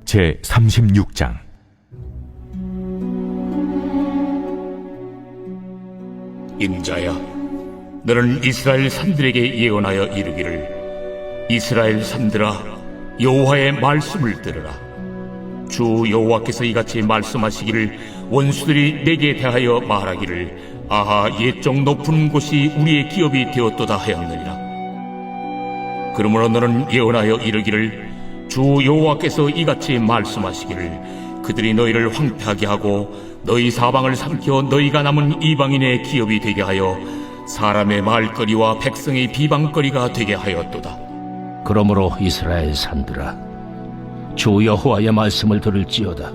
제 36장. 인자야, 너는 이스라엘 산들에게 예언하여 이르기를, 이스라엘 산들아, 여호와의 말씀을 들으라. 주 여호와께서 이같이 말씀하시기를, 원수들이 내게 대하여 말하기를, 아하, 옛적 높은 곳이 우리의 기업이 되었도다 하였느니라. 그러므로 너는 예언하여 이르기를, 주 여호와께서 이같이 말씀하시기를, 그들이 너희를 황폐하게 하고 너희 사방을 삼켜 너희가 남은 이방인의 기업이 되게 하여 사람의 말거리와 백성의 비방거리가 되게 하였도다. 그러므로 이스라엘 산들아, 주 여호와의 말씀을 들을지어다.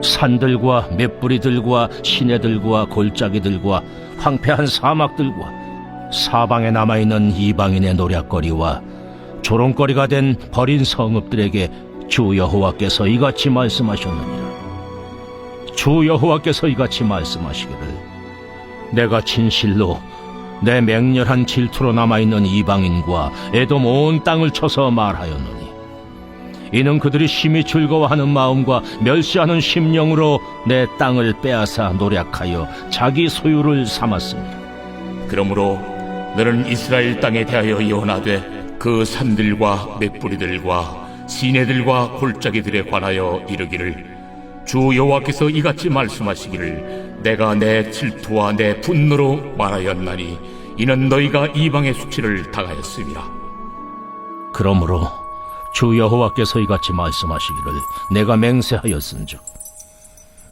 산들과 맷뿌리들과 시내들과 골짜기들과 황폐한 사막들과 사방에 남아있는 이방인의 노략거리와 조롱거리가 된 버린 성읍들에게 주 여호와께서 이같이 말씀하셨느니라. 주 여호와께서 이같이 말씀하시기를, 내가 진실로 내 맹렬한 질투로 남아있는 이방인과 에돔 온 땅을 쳐서 말하였노니, 이는 그들이 심히 즐거워하는 마음과 멸시하는 심령으로 내 땅을 빼앗아 노략하여 자기 소유를 삼았습니다. 그러므로 너는 이스라엘 땅에 대하여 예언하되, 그 산들과 맷뿌리들과 시내들과 골짜기들에 관하여 이르기를, 주 여호와께서 이같이 말씀하시기를, 내가 내 질투와 내 분노로 말하였나니 이는 너희가 이방의 수치를 당하였음이라. 그러므로 주 여호와께서 이같이 말씀하시기를, 내가 맹세하였은즉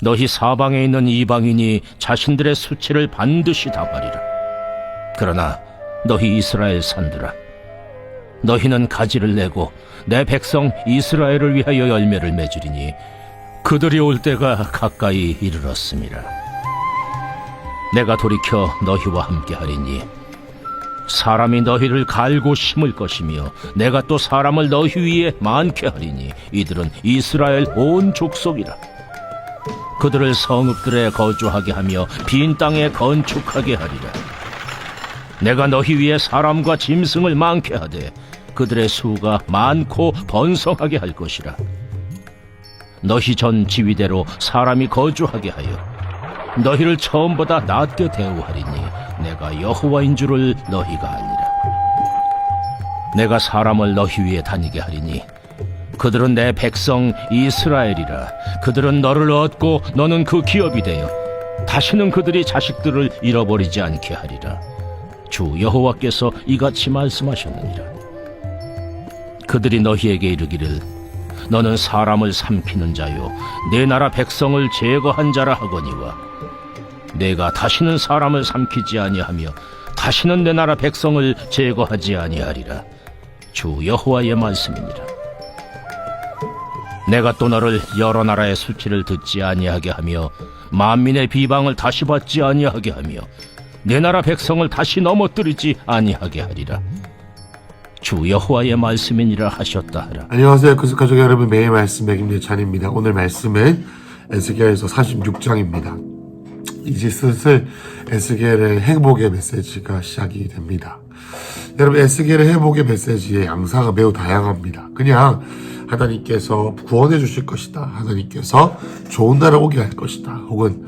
너희 사방에 있는 이방인이 자신들의 수치를 반드시 당하리라. 그러나 너희 이스라엘 산들아, 너희는 가지를 내고 내 백성 이스라엘을 위하여 열매를 맺으리니 그들이 올 때가 가까이 이르렀음이라. 내가 돌이켜 너희와 함께하리니 사람이 너희를 갈고 심을 것이며 내가 또 사람을 너희 위에 많게 하리니 이들은 이스라엘 온 족속이라. 그들을 성읍들에 거주하게 하며 빈 땅에 건축하게 하리라. 내가 너희 위에 사람과 짐승을 많게 하되 그들의 수가 많고 번성하게 할 것이라. 너희 전 지위대로 사람이 거주하게 하여 너희를 처음보다 낮게 대우하리니 내가 여호와인 줄을 너희가 알리라. 내가 사람을 너희 위에 다니게 하리니 그들은 내 백성 이스라엘이라. 그들은 너를 얻고 너는 그 기업이 되어 다시는 그들이 자식들을 잃어버리지 않게 하리라. 주 여호와께서 이같이 말씀하셨느니라. 그들이 너희에게 이르기를, 너는 사람을 삼키는 자요 내 나라 백성을 제거한 자라 하거니와, 내가 다시는 사람을 삼키지 아니하며 다시는 내 나라 백성을 제거하지 아니하리라. 주 여호와의 말씀이니라. 내가 또 너를 여러 나라의 수치를 듣지 아니하게 하며 만민의 비방을 다시 받지 아니하게 하며 내 나라 백성을 다시 넘어뜨리지 아니하게 하리라. 주 여호와의 말씀이니라 하셨다 하라. 안녕하세요. 그스가족 여러분, 매일 말씀 백임의 찬입니다. 오늘 말씀은 에스겔에서 46장입니다. 이제 슬슬 에스겔의 회복의 메시지가 시작이 됩니다. 여러분, 에스겔의 회복의 메시지의 양상은 매우 다양합니다. 그냥 하나님께서 구원해 주실 것이다, 하나님께서 좋은 날을 오게 할 것이다, 혹은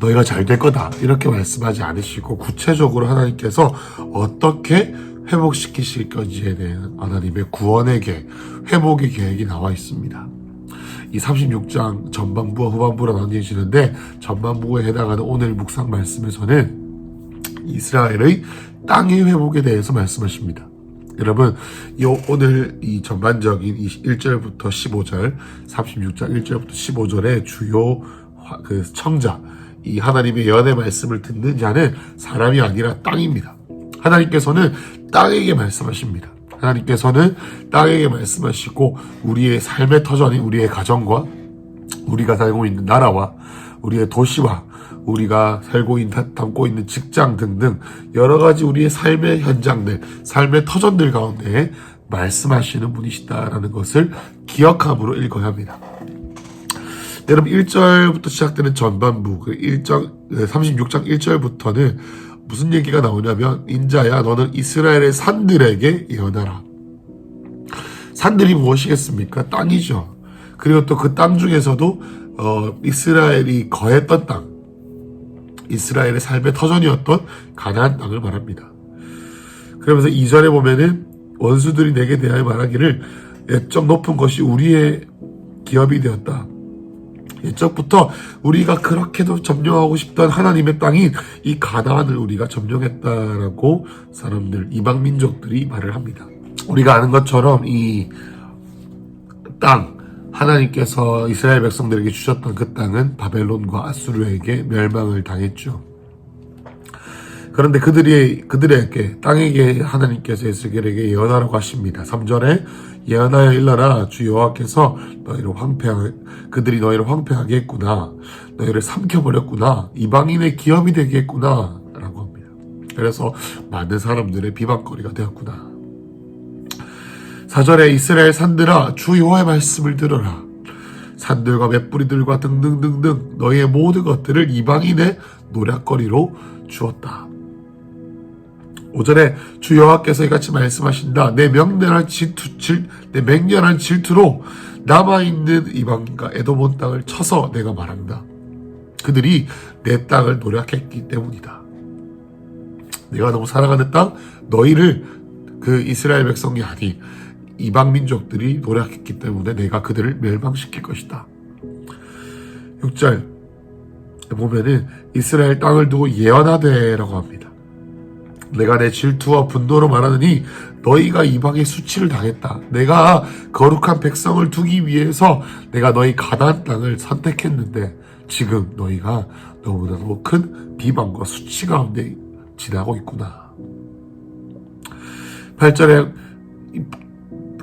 너희가 잘 될 거다, 이렇게 말씀하지 않으시고 구체적으로 하나님께서 어떻게 회복시키실 건지에 대한 하나님의 구원의 계획, 회복의 계획이 나와 있습니다. 이 36장 전반부와 후반부로 나뉘어지는데, 전반부에 해당하는 오늘 묵상 말씀에서는 이스라엘의 땅의 회복에 대해서 말씀하십니다. 여러분, 오늘 이 전반적인 1절부터 15절, 36장 1절부터 15절의 주요 청자, 이 하나님의 예언의 말씀을 듣는 자는 사람이 아니라 땅입니다. 하나님께서는 땅에게 말씀하십니다. 하나님께서는 땅에게 말씀하시고, 우리의 삶의 터전인 우리의 가정과 우리가 살고 있는 나라와 우리의 도시와 우리가 담고 있는 직장 등등 여러 가지 우리의 삶의 현장들, 삶의 터전들 가운데 말씀하시는 분이시다라는 것을 기억함으로 읽어야 합니다. 여러분, 1절부터 시작되는 전반부, 36장 1절부터는 무슨 얘기가 나오냐면, 인자야, 너는 이스라엘의 산들에게 예언하라. 산들이 무엇이겠습니까? 땅이죠. 그리고 또 그 땅 중에서도 이스라엘이 거했던 땅, 이스라엘의 삶의 터전이었던 가나안 땅을 말합니다. 그러면서 2절에 보면은 원수들이 내게 대하여 말하기를 옛적 높은 것이 우리의 기업이 되었다. 옛적부터 우리가 그렇게도 점령하고 싶던 하나님의 땅인 이 가나안을 우리가 점령했다라고 사람들, 이방 민족들이 말을 합니다. 우리가 아는 것처럼 이 땅, 하나님께서 이스라엘 백성들에게 주셨던 그 땅은 바벨론과 아수르에게 멸망을 당했죠. 그런데 그들에게 땅에게 하나님께서 에스겔에게 예언하라고 하십니다. 3절에 예언하여 일러라. 주 여호와께서 그들이 너희를 황폐하게 했구나. 너희를 삼켜버렸구나. 이방인의 기업이 되게 했구나. 라고 합니다. 그래서 많은 사람들의 비방거리가 되었구나. 4절에 이스라엘 산들아 주 여호와의 말씀을 들어라. 산들과 맷뿌리들과 등등등등 너희의 모든 것들을 이방인의 노략거리로 주었다. 5절에 주 여호와께서 이같이 말씀하신다. 내 맹렬한 질투로 남아있는 이방인과 에돔 땅을 쳐서 내가 말한다. 그들이 내 땅을 노략했기 때문이다. 내가 너무 사랑하는 땅, 너희를 그 이스라엘 백성이 아닌 이방 민족들이 노략했기 때문에 내가 그들을 멸망시킬 것이다. 6절 보면은 이스라엘 땅을 두고 예언하되라고 합니다. 내가 내 질투와 분노로 말하느니 너희가 이방의 수치를 당했다. 내가 거룩한 백성을 두기 위해서 내가 너희 가나안 땅을 선택했는데 지금 너희가 너무나도 큰 비방과 수치 가운데 지나고 있구나. 8절에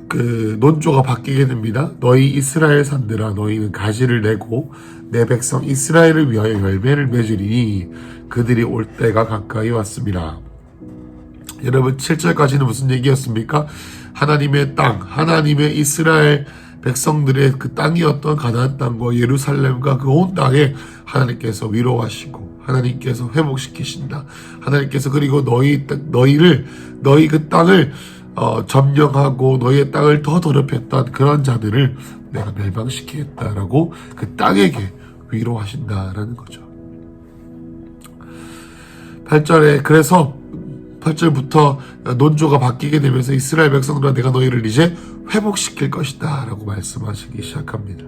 그 논조가 바뀌게 됩니다. 너희 이스라엘 산들아 너희는 가지를 내고 내 백성 이스라엘을 위하여 열매를 맺으리니 그들이 올 때가 가까이 왔습니다. 여러분 7절까지는 무슨 얘기였습니까? 하나님의 땅, 하나님의 이스라엘 백성들의 그 땅이었던 가나안 땅과 예루살렘과 그 온 땅에 하나님께서 위로하시고 하나님께서 회복시키신다. 하나님께서 그리고 너희 그 땅을 점령하고 너희의 땅을 더 더럽혔던 그런 자들을 내가 멸망시키겠다라고 그 땅에게 위로하신다라는 거죠. 8절에 그래서 8절부터 논조가 바뀌게 되면서 이스라엘 백성들아 내가 너희를 이제 회복시킬 것이다 라고 말씀하시기 시작합니다.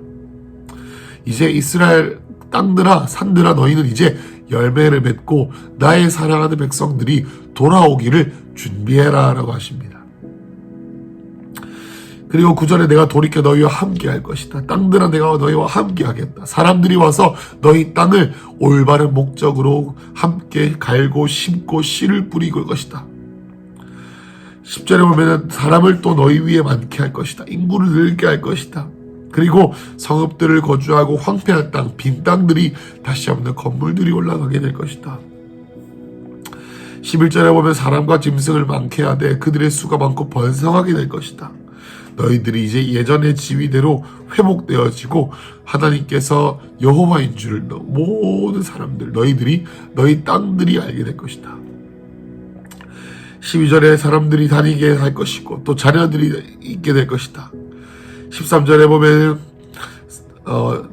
이제 이스라엘 땅들아 산들아 너희는 이제 열매를 맺고 나의 사랑하는 백성들이 돌아오기를 준비해라 라고 하십니다. 그리고 9절에 내가 돌이켜 너희와 함께 할 것이다. 땅들아 내가 너희와 함께 하겠다. 사람들이 와서 너희 땅을 올바른 목적으로 함께 갈고 심고 씨를 뿌리고 것이다. 10절에 보면 사람을 또 너희 위에 많게 할 것이다. 인구를 늘게 할 것이다. 그리고 성읍들을 거주하고 황폐한 땅, 빈 땅들이 다시 없는 건물들이 올라가게 될 것이다. 11절에 보면 사람과 짐승을 많게 하되 그들의 수가 많고 번성하게 될 것이다. 너희들이 이제 예전의 지위대로 회복되어지고 하나님께서 여호와인 줄을 모든 사람들 너희 땅들이 알게 될 것이다. 12절에 사람들이 다니게 할 것이고 또 자녀들이 있게 될 것이다. 13절에 보면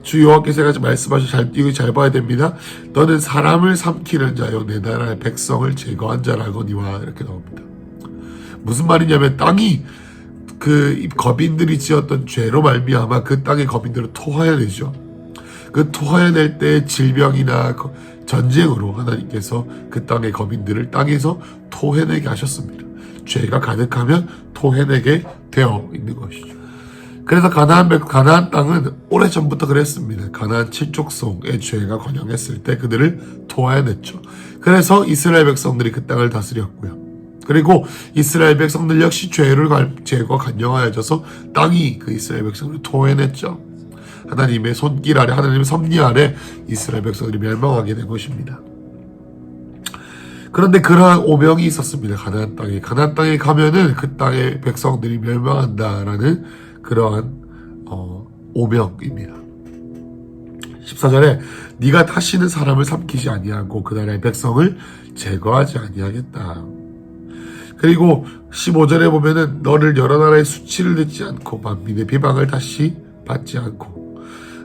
주 여호와께서 같이 말씀하셔 이거 잘 봐야 됩니다. 너는 사람을 삼키는 자요 내 나라의 백성을 제거한 자라거니와 이렇게 나옵니다. 무슨 말이냐면 땅이 그 거민들이 지었던 죄로 말미암아 그 땅의 거민들을 토하여내죠. 그 토하여낼 때 질병이나 전쟁으로 하나님께서 그 땅의 거민들을 땅에서 토해내게 하셨습니다. 죄가 가득하면 토해내게 되어 있는 것이죠. 그래서 가나안 땅은 오래전부터 그랬습니다. 가나안 칠족속의 죄가 번영했을 때 그들을 토하여냈죠. 그래서 이스라엘 백성들이 그 땅을 다스렸고요. 그리고 이스라엘 백성들 역시 죄가 간영하여져서 땅이 그 이스라엘 백성들을 토해냈죠. 하나님의 손길 아래, 하나님의 섭리 아래 이스라엘 백성들이 멸망하게 된 것입니다. 그런데 그러한 오명이 있었습니다. 가나안 땅에 가면은 그 땅의 백성들이 멸망한다라는 그러한 오명입니다. 14절에 네가 다시는 사람을 삼키지 아니하고 그 나라의 백성을 제거하지 아니하겠다. 그리고 15절에 보면은 너를 여러 나라의 수치를 듣지 않고 만민의 비방을 다시 받지 않고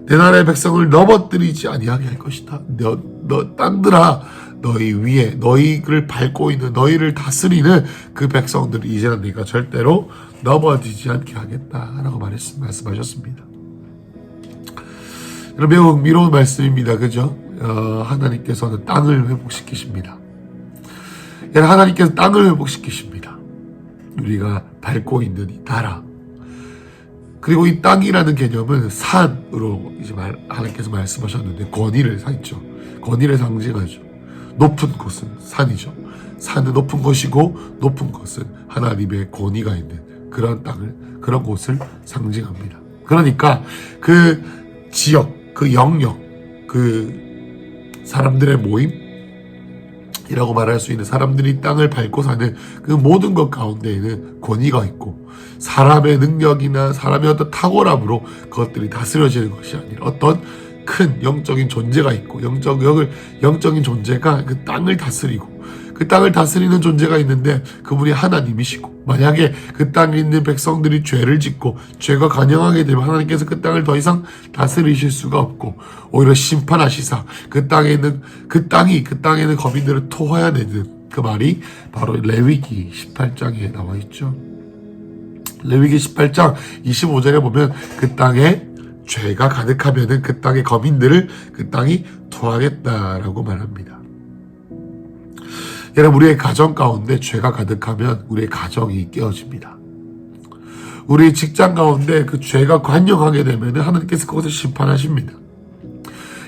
내 나라의 백성을 넘어뜨리지 아니하게 할 것이다. 너 땅들아, 너희 위에 너희를 밟고 있는 너희를 다스리는 그 백성들을 이제는 네가 절대로 넘어지지 않게 하겠다라고 말씀하셨습니다. 매우 흥미로운 말씀입니다. 그죠? 하나님께서는 땅을 회복시키십니다. 하나님께서 땅을 회복시키십니다. 우리가 밟고 있는 이 나라. 그리고 이 땅이라는 개념은 산으로 이제 하나님께서 말씀하셨는데 권위를 상했죠. 권위를 상징하죠. 높은 곳은 산이죠. 산은 높은 것이고 높은 것은 하나님의 권위가 있는 그런 땅을, 그런 곳을 상징합니다. 그러니까 그 지역, 그 영역, 그 사람들의 모임이라고 말할 수 있는 사람들이 땅을 밟고 사는 그 모든 것 가운데에는 권위가 있고 사람의 능력이나 사람의 어떤 탁월함으로 그것들이 다스려지는 것이 아니라 어떤 큰 영적인 존재가 있고 영적인 존재가 그 땅을 다스리고 그 땅을 다스리는 존재가 있는데 그분이 하나님이시고 만약에 그 땅에 있는 백성들이 죄를 짓고 죄가 간영하게 되면 하나님께서 그 땅을 더 이상 다스리실 수가 없고 오히려 심판하시사 그 땅에 있는 거민들을 토하여내는 그 말이 바로 레위기 18장에 나와 있죠. 레위기 18장 25절에 보면 그 땅에 죄가 가득하면은 그 땅의 거민들을 그 땅이 토하겠다라고 말합니다. 여러분, 우리의 가정 가운데 죄가 가득하면 우리의 가정이 깨어집니다. 우리 직장 가운데 그 죄가 관영하게 되면 하나님께서 그것을 심판하십니다.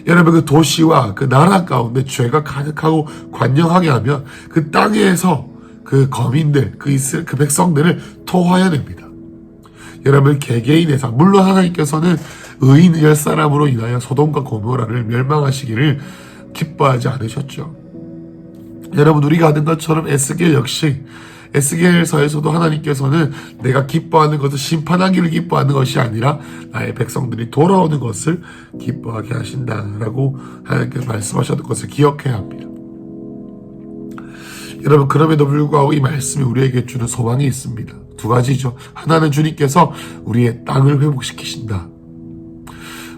여러분, 그 도시와 그 나라 가운데 죄가 가득하고 관영하게 하면 그 땅에서 그 거민들, 그 백성들을 토하여냅니다. 여러분, 개개인의 삶, 물론 하나님께서는 의인 10사람으로 인하여 소돔과 고모라를 멸망하시기를 기뻐하지 않으셨죠. 여러분, 우리가 하는 것처럼 에스겔 역시 에스겔서에서도 하나님께서는 내가 기뻐하는 것을 심판하기를 기뻐하는 것이 아니라 나의 백성들이 돌아오는 것을 기뻐하게 하신다라고 하나님께서 말씀하셨던 것을 기억해야 합니다. 여러분, 그럼에도 불구하고 이 말씀이 우리에게 주는 소망이 있습니다. 두 가지죠. 하나는 주님께서 우리의 땅을 회복시키신다.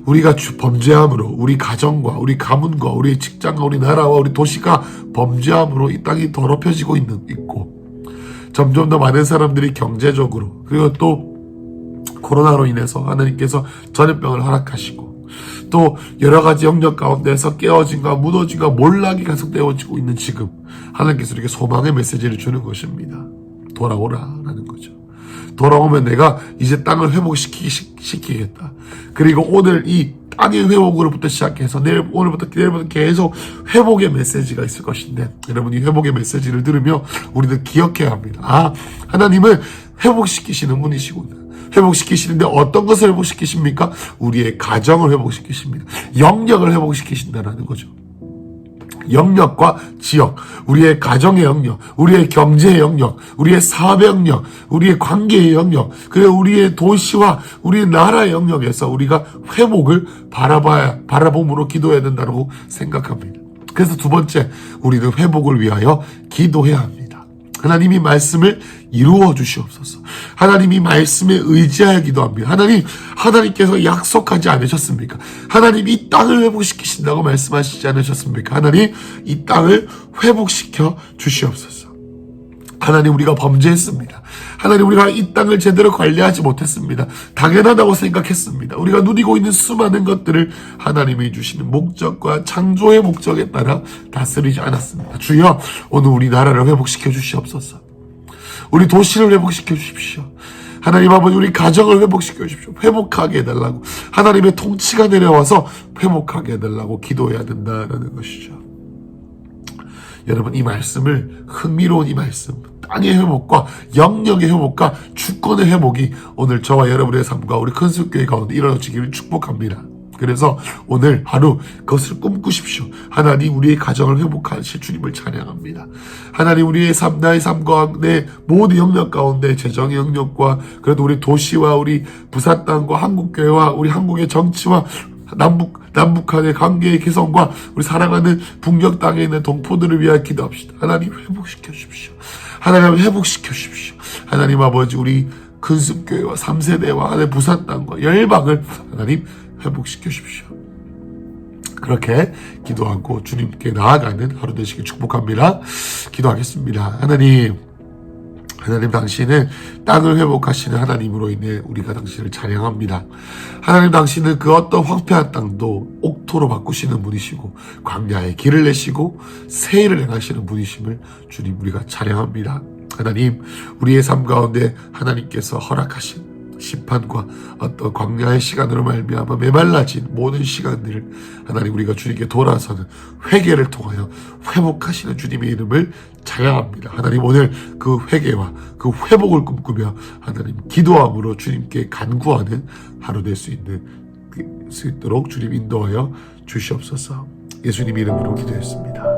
우리가 범죄함으로 우리 가정과 우리 가문과 우리 직장과 우리 나라와 우리 도시가 범죄함으로 이 땅이 더럽혀지고 있고 점점 더 많은 사람들이 경제적으로 그리고 또 코로나로 인해서 하나님께서 전염병을 허락하시고 또 여러 가지 영역 가운데서 깨어짐과 무너짐과 몰락이 계속되어지고 있는 지금 하나님께서 이렇게 소망의 메시지를 주는 것입니다. 돌아오라라는 거죠. 돌아오면 내가 이제 땅을 회복시키겠다. 그리고 오늘 이 땅의 회복으로부터 시작해서 오늘부터 내일부터 계속 회복의 메시지가 있을 것인데 여러분이 회복의 메시지를 들으며 우리는 기억해야 합니다. 하나님은 회복시키시는 분이시구나. 회복시키시는데 어떤 것을 회복시키십니까? 우리의 가정을 회복시키십니다. 영역을 회복시키신다는 거죠. 영역과 지역, 우리의 가정의 영역, 우리의 경제의 영역, 우리의 사업의 영역, 우리의 관계의 영역, 그리고 우리의 도시와 우리의 나라의 영역에서 우리가 회복을 바라봄으로 기도해야 된다고 생각합니다. 그래서 두 번째, 우리는 회복을 위하여 기도해야 합니다. 하나님이 말씀을 이루어 주시옵소서. 하나님이 말씀에 의지하여 기도합니다. 하나님께서 약속하지 않으셨습니까? 하나님 이 땅을 회복시키신다고 말씀하시지 않으셨습니까? 하나님 이 땅을 회복시켜 주시옵소서. 하나님, 우리가 범죄했습니다. 하나님, 우리가 이 땅을 제대로 관리하지 못했습니다. 당연하다고 생각했습니다. 우리가 누리고 있는 수많은 것들을 하나님이 주시는 목적과 창조의 목적에 따라 다스리지 않았습니다. 주여, 오늘 우리 나라를 회복시켜 주시옵소서. 우리 도시를 회복시켜 주십시오. 하나님 아버지, 우리 가정을 회복시켜 주십시오. 회복하게 해달라고, 하나님의 통치가 내려와서 회복하게 해달라고 기도해야 된다는 것이죠. 여러분, 이 말씀을, 흥미로운 이 말씀, 땅의 회복과 영역의 회복과 주권의 회복이 오늘 저와 여러분의 삶과 우리 큰숲교회 가운데 이루어지기를 축복합니다. 그래서 오늘 하루 그것을 꿈꾸십시오. 하나님, 우리의 가정을 회복하실 주님을 찬양합니다. 하나님, 우리의 삶, 나의 삶 가운데 모든 영역 가운데 재정의 영역과 그래도 우리 도시와 우리 부산 땅과 한국교회와 우리 한국의 정치와 남북한의 관계의 개선과 우리 사랑하는 북녘 땅에 있는 동포들을 위하여 기도합시다. 하나님 회복시켜 주십시오. 하나님 회복시켜 주십시오. 하나님 아버지 우리 근습교회와 3세대와 하나님 부산 땅과 열방을 하나님 회복시켜 주십시오. 그렇게 기도하고 주님께 나아가는 하루 되시길 축복합니다. 기도하겠습니다. 하나님 당신은 땅을 회복하시는 하나님으로 인해 우리가 당신을 찬양합니다. 하나님 당신은 그 어떤 황폐한 땅도 옥토로 바꾸시는 분이시고 광야에 길을 내시고 세일을 행하시는 분이심을 주님 우리가 찬양합니다. 하나님 우리의 삶 가운데 하나님께서 허락하신 심판과 어떤 광야의 시간으로 말미암아 메말라진 모든 시간들을 하나님 우리가 주님께 돌아서는 회개를 통하여 회복하시는 주님의 이름을 찬양합니다. 하나님 오늘 그 회개와 그 회복을 꿈꾸며 하나님 기도함으로 주님께 간구하는 하루 될 수 있도록 주님 인도하여 주시옵소서. 예수님 이름으로 기도했습니다.